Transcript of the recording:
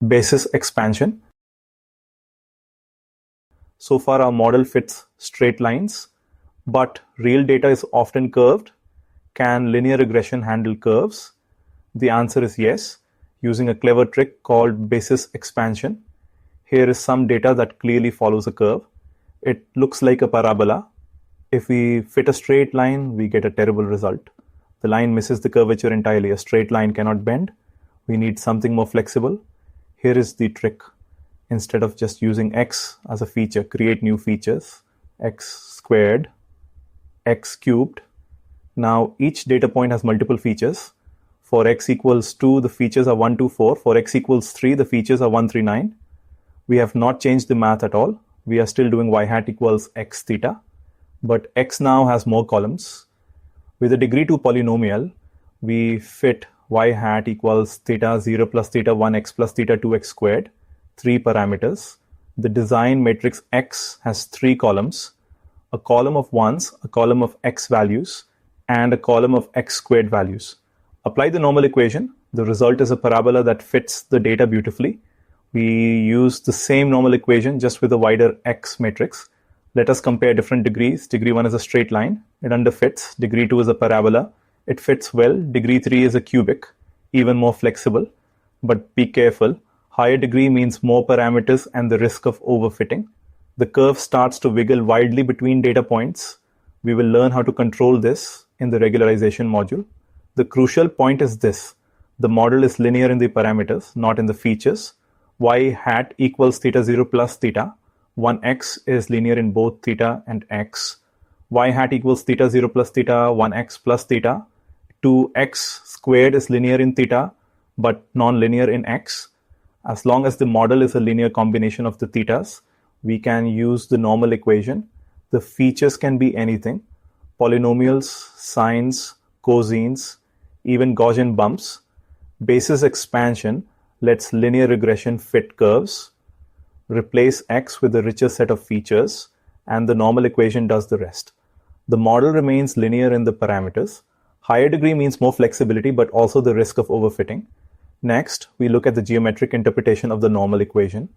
Basis expansion. So far our model fits straight lines, but real data is often curved. Can linear regression handle curves? The answer is yes, using a clever trick called basis expansion. Here is some data that clearly follows a curve. It looks like a parabola. If we fit a straight line, we get a terrible result. The line misses the curvature entirely. A straight line cannot bend. We need something more flexible. Here is the trick. Instead of just using x as a feature, create new features. X squared, x cubed. Now each data point has multiple features. For x equals 2, the features are 1, 2, 4. For x equals 3, the features are 1, 3, 9. We have not changed the math at all. We are still doing y hat equals x theta. But x now has more columns. With a degree 2 polynomial, we fit y hat equals theta 0 plus theta 1 x plus theta 2x squared, 3 parameters. The design matrix x has 3 columns, a column of 1s, a column of x values, and a column of x squared values. Apply the normal equation. The result is a parabola that fits the data beautifully. We use the same normal equation just with a wider x matrix. Let us compare different degrees. Degree 1 is a straight line. It underfits. Degree 2 is a parabola. It fits well. Degree 3 is a cubic, even more flexible. But be careful. Higher degree means more parameters and the risk of overfitting. The curve starts to wiggle wildly between data points. We will learn how to control this in the regularization module. The crucial point is this. The model is linear in the parameters, not in the features. Y hat equals theta 0 plus theta. 1x is linear in both theta and x. Y hat equals theta 0 plus theta, 1x plus theta. 2x squared is linear in theta, but non-linear in x. As long as the model is a linear combination of the thetas, we can use the normal equation. The features can be anything. Polynomials, sines, cosines, even Gaussian bumps. Basis expansion lets linear regression fit curves. Replace x with a richer set of features, and the normal equation does the rest. The model remains linear in the parameters. Higher degree means more flexibility, but also the risk of overfitting. Next, we look at the geometric interpretation of the normal equation.